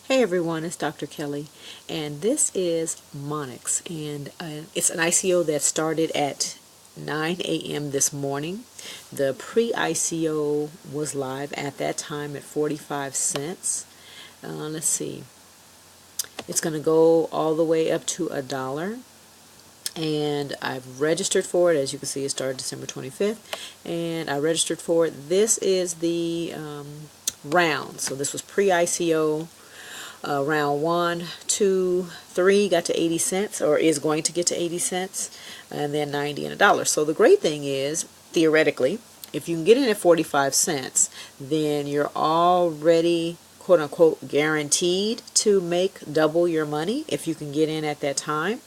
Hey everyone, it's Dr. Kelly, and this is Monyx, and it's an ICO that started at 9 a.m. this morning. The pre-ICO was live at that time at 45 cents. Let's see, it's going to go all the way up to $1, and I've registered for it. As you can see, it started December 25th, and I registered for it. This is the round, so this was pre-ICO. Round 1, 2, 3 got to 80 cents, or is going to get to 80 cents, and then 90 and $1. So the great thing is, theoretically, if you can get in at 45 cents, then you're already quote unquote guaranteed to make double your money if you can get in at that time.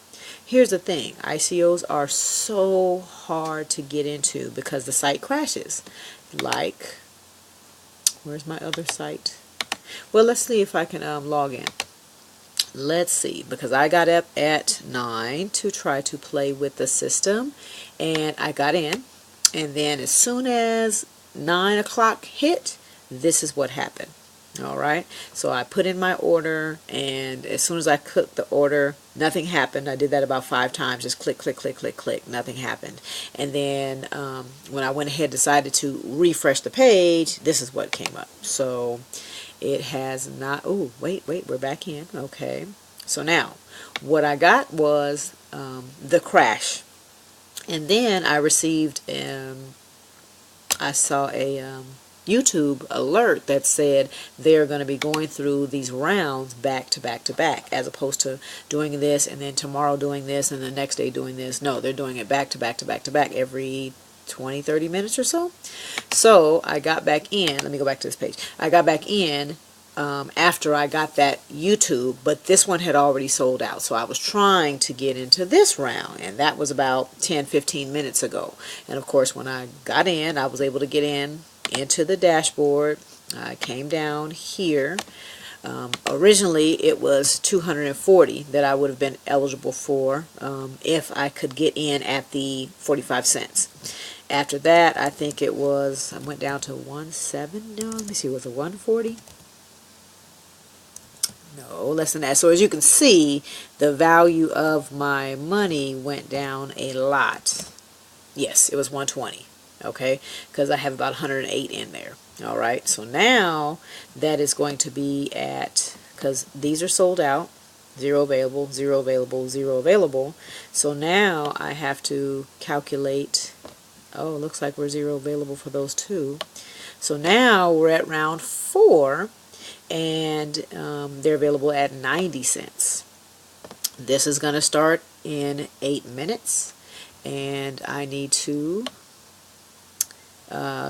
Here's the thing, ICOs are so hard to get into because the site crashes. Like, where's my other site? Well, let's see if I can log in. Let's see, because I got up at 9 to try to play with the system, and I got in, and then as soon as 9 o'clock hit, this is what happened. Alright, so I put in my order, and as soon as I clicked the order, nothing happened. I did that about 5 times, just click, click, click, click, click, nothing happened. And then when I went ahead and decided to refresh the page, this is what came up. So it has not, oh, wait, we're back in. Okay, so now what I got was the crash. And then I received, I saw a YouTube alert that said they're going to be going through these rounds back to back to back, as opposed to doing this and then tomorrow doing this and the next day doing this. No, they're doing it back to back to back to back every 20-30 minutes or so. So I got back in. Let me go back to this page. I got back in after I got that YouTube, but this one had already sold out. So I was trying to get into this round, and that was about 10-15 minutes ago. And of course, when I got in, I was able to get into the dashboard. I came down here. Originally it was 240 that I would have been eligible for if I could get in at the 45 cents. After that, I think it was, I went down to 170. No, let me see, was it 140? No, less than that. So as you can see, the value of my money went down a lot. Yes, it was 120. Okay, because I have about 108 in there. All right, so now that is going to be at, because these are sold out, 0 available, 0 available, 0 available. So now I have to calculate. Oh, it looks like we're 0 available for those two. So now we're at round 4, and they're available at 90 cents. This is going to start in 8 minutes, and I need to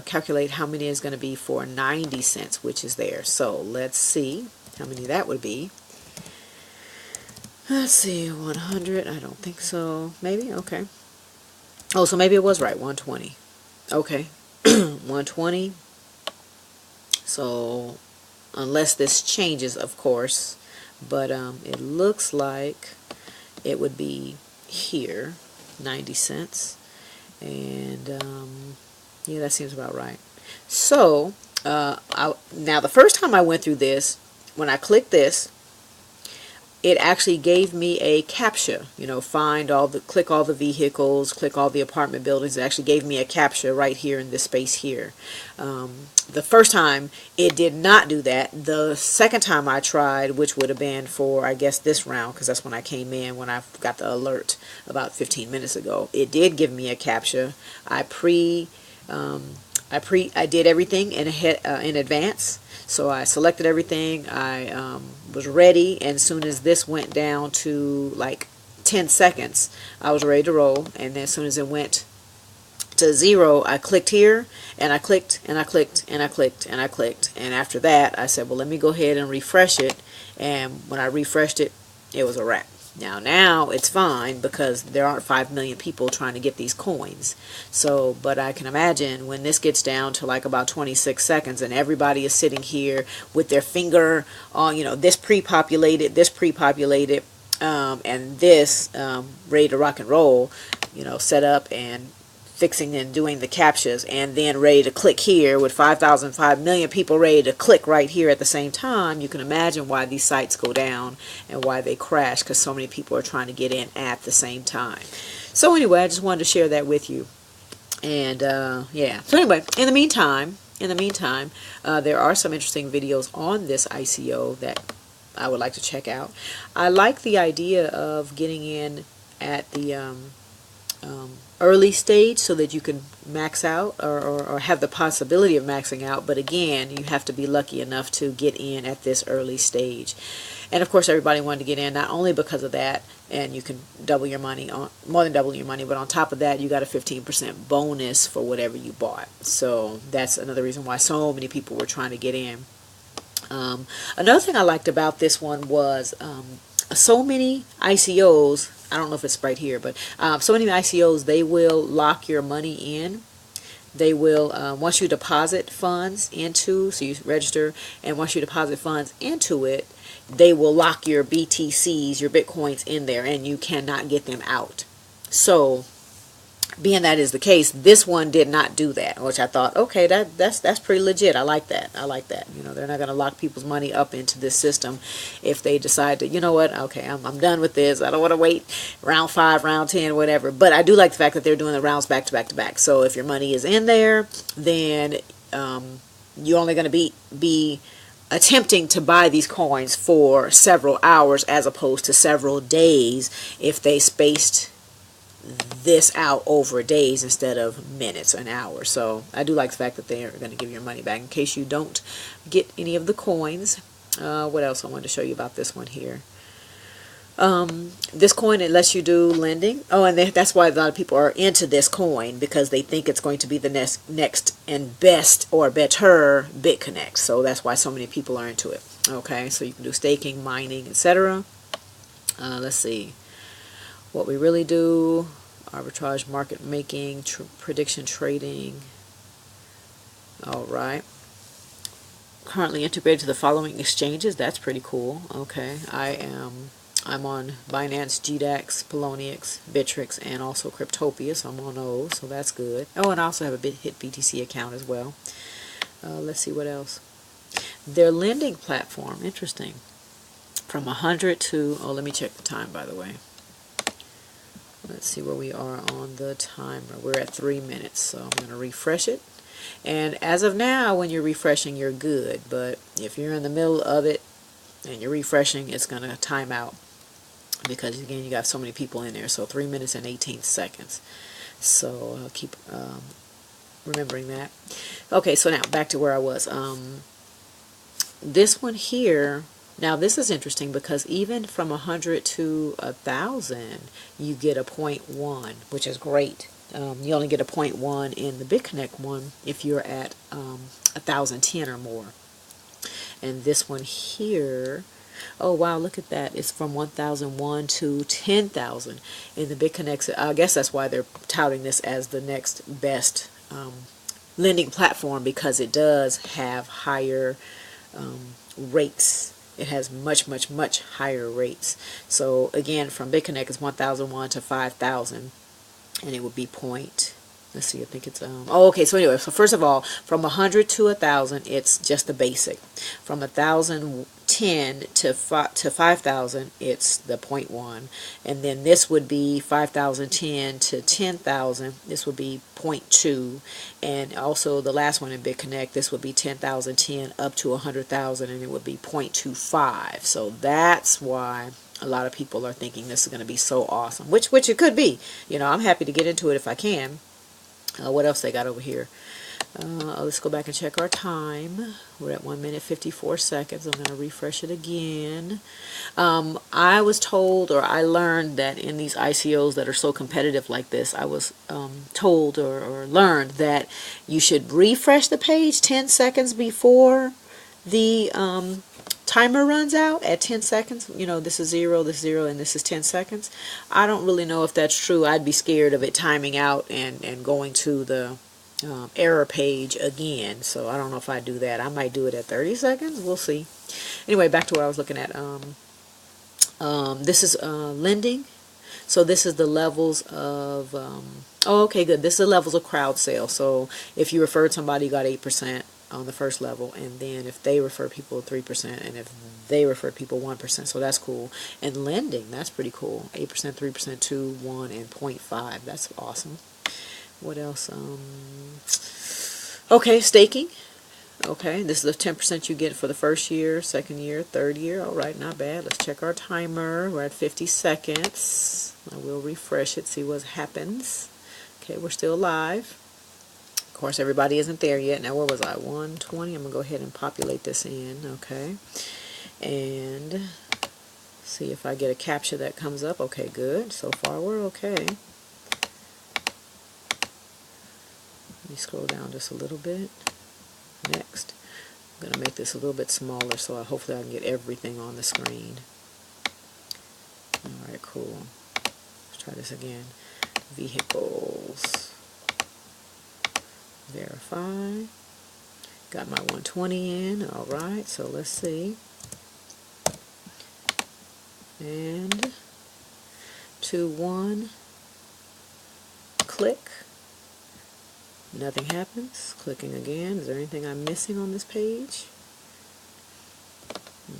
calculate how many is going to be for 90 cents, which is there. So let's see how many that would be. Let's see, 100. I don't think so. Maybe? Okay. Oh, so maybe it was right. 120. Okay. 120. So unless this changes, of course, but it looks like it would be here, 90 cents. And yeah, that seems about right. So now the first time I went through this, when I clicked this, it actually gave me a CAPTCHA. You know, click all the vehicles, click all the apartment buildings. It actually gave me a CAPTCHA right here in this space here. The first time it did not do that. The second time I tried, which would have been for, I guess, this round, because that's when I came in, when I got the alert about 15 minutes ago, it did give me a CAPTCHA. I did everything in advance. So I selected everything. I was ready, and as soon as this went down to like 10 seconds, I was ready to roll. And then as soon as it went to 0, I clicked here, and I clicked, and I clicked, and I clicked, and I clicked. And after that, I said, well, let me go ahead and refresh it. And when I refreshed it, it was a wrap. Now it's fine because there aren't 5 million people trying to get these coins. So, but I can imagine when this gets down to like about 26 seconds and everybody is sitting here with their finger on, you know, this pre-populated, and this ready to rock and roll, you know, set up and fixing and doing the captchas, and then ready to click here with 5 million people ready to click right here at the same time, you can imagine why these sites go down and why they crash, because so many people are trying to get in at the same time. So anyway, I just wanted to share that with you. And yeah, so anyway, in the meantime, there are some interesting videos on this ICO that I would like to check out. I like the idea of getting in at the early stage so that you can max out or have the possibility of maxing out, but again, you have to be lucky enough to get in at this early stage. And of course, everybody wanted to get in not only because of that, and you can double your money, on more than double your money, but on top of that, you got a 15% bonus for whatever you bought. So that's another reason why so many people were trying to get in. Another thing I liked about this one was so many ICOs, I don't know if it's right here, but so many ICOs, they will lock your money in. They will, once you deposit funds into, so you register, and once you deposit funds into it, they will lock your BTCs, your Bitcoins in there, and you cannot get them out. So, being that is the case, this one did not do that, which I thought, okay, that's pretty legit. I like that. I like that. You know, they're not going to lock people's money up into this system if they decide to, you know what, okay, I'm done with this. I don't want to wait round 5, round 10, whatever. But I do like the fact that they're doing the rounds back to back to back. So if your money is in there, then you're only going to be attempting to buy these coins for several hours as opposed to several days if they spaced this out over days instead of minutes and hours. So I do like the fact that they are going to give your money back in case you don't get any of the coins. What else I wanted to show you about this one here? This coin, it lets you do lending. Oh, and that's why a lot of people are into this coin, because they think it's going to be the next and best or better Bitconnect. So that's why so many people are into it. Okay, so you can do staking, mining, etc. Let's see what we really do: arbitrage, market making, prediction trading. All right. Currently integrated to the following exchanges. That's pretty cool. Okay, I'm on Binance, GDAX, Monyx, Bittrex, and also Cryptopia, so I'm on those, so that's good. Oh, and I also have a Hit BTC account as well. Let's see what else. Their lending platform, interesting. From 100 to, oh, let me check the time, by the way. Let's see where we are on the timer. We're at 3 minutes, so I'm going to refresh it. And as of now, when you're refreshing, you're good. But if you're in the middle of it and you're refreshing, it's going to time out, because again, you got so many people in there. So 3 minutes and 18 seconds. So I'll keep remembering that. Okay, so now back to where I was. This one here, now this is interesting because even from 100 to 1,000, you get a 0.1, which is great. You only get a 0.1 in the Bitconnect one if you're at 1,010 or more. And this one here, oh wow, look at that. It's from 1,001 to 10,000 in the Bitconnect. I guess that's why they're touting this as the next best lending platform, because it does have higher rates. It has much higher rates. So again, from Bitconnect is 1,001 to 5,000, and it would be let's see, I think it's oh, okay, so anyway, so first of all, from 100 to 1,000, it's just the basic. From 1,010 to 5,000, it's the 0.1, and then this would be 5,010 to 10,000. This would be 0.2, and also the last one in Bitconnect, this would be 10,010 up to 100,000, and it would be 0.25. So that's why a lot of people are thinking this is going to be so awesome, which it could be. You know, I'm happy to get into it if I can. What else they got over here? Let's go back and check our time. We're at 1 minute 54 seconds. I'm going to refresh it again. I was told, or I learned, that in these ICOs that are so competitive like this, I was told or learned that you should refresh the page 10 seconds before the timer runs out. At 10 seconds, you know, this is 0, this is 0, and this is 10 seconds. I don't really know if that's true. I'd be scared of it timing out and going to the error page again. So I don't know if I do that. I might do it at 30 seconds. We'll see. Anyway, back to what I was looking at. This is lending. So this is the levels of, oh, okay, good. This is the levels of crowd sale. So if you referred somebody, you got 8% on the first level, and then if they refer people, 3%, and if they refer people, 1%. So that's cool. And lending, that's pretty cool. 8%, 3%, 2, 1, and 0.5. That's awesome. What else? Okay, staking. Okay, this is the 10% you get for the first year, second year, third year. All right, not bad. Let's check our timer. We're at 50 seconds. I will refresh it, see what happens. Okay, we're still live. Of course, everybody isn't there yet. Now, where was I? 120. I'm going to go ahead and populate this in. Okay, and see if I get a captcha that comes up. Okay, good. So far, we're okay. Let me scroll down just a little bit. Next, I'm going to make this a little bit smaller so hopefully I can get everything on the screen. Alright, cool. Let's try this again. Vehicles. Verify. Got my 120 in. Alright, so let's see. And 2, 1. Click. Nothing happens. Clicking again. Is there anything I'm missing on this page?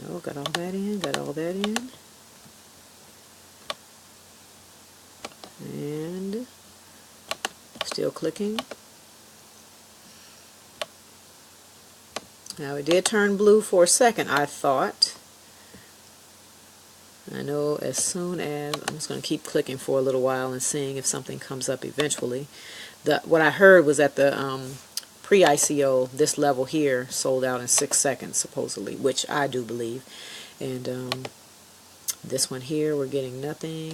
No, got all that in, got all that in. And still clicking. Now it did turn blue for a second, I thought. I know as soon as, I'm just going to keep clicking for a little while and seeing if something comes up eventually. What I heard was that the pre-ICO, this level here, sold out in 6 seconds, supposedly, which I do believe. And this one here, we're getting nothing.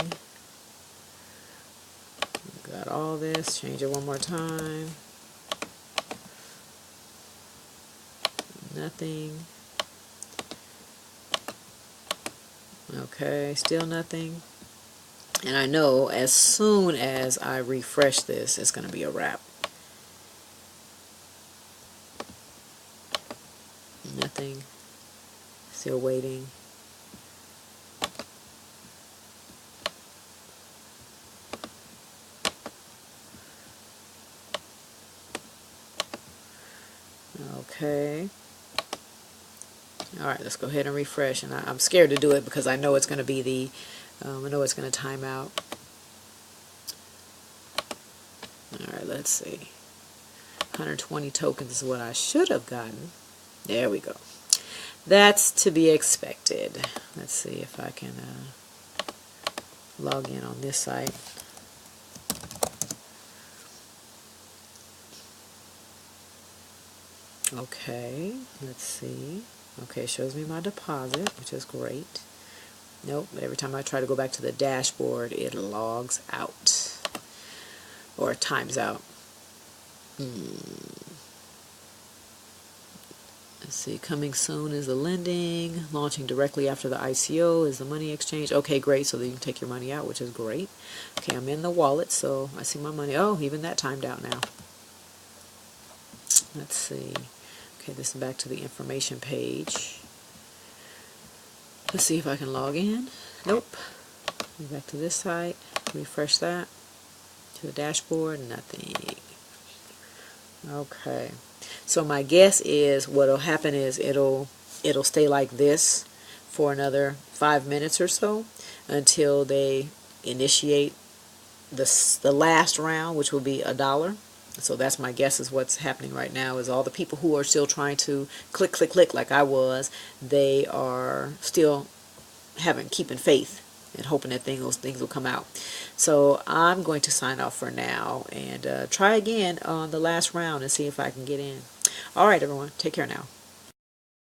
Got all this. Change it one more time. Nothing. Okay, still nothing. And I know as soon as I refresh this, it's going to be a wrap. Nothing. Still waiting. Okay. Alright, let's go ahead and refresh. And I'm scared to do it because I know it's going to be the, I know it's going to time out. Alright, let's see. 120 tokens is what I should have gotten. There we go. That's to be expected. Let's see if I can log in on this site. Okay, let's see. Okay, it shows me my deposit, which is great. Nope, every time I try to go back to the dashboard, it logs out. Or times out. Let's see, coming soon is the lending. Launching directly after the ICO is the money exchange. Okay, great, so that you can take your money out, which is great. Okay, I'm in the wallet, so I see my money. Oh, even that timed out now. Let's see. Okay, this is back to the information page. Let's see if I can log in. Nope. Back to this site. Refresh that. To the dashboard. Nothing. Okay. So my guess is what'll happen is it'll stay like this for another 5 minutes or so until they initiate the last round, which will be $1. So that's my guess is what's happening right now is all the people who are still trying to click, click, click like I was, they are still keeping faith and hoping that things will come out. So I'm going to sign off for now and try again on the last round and see if I can get in. All right, everyone. Take care now.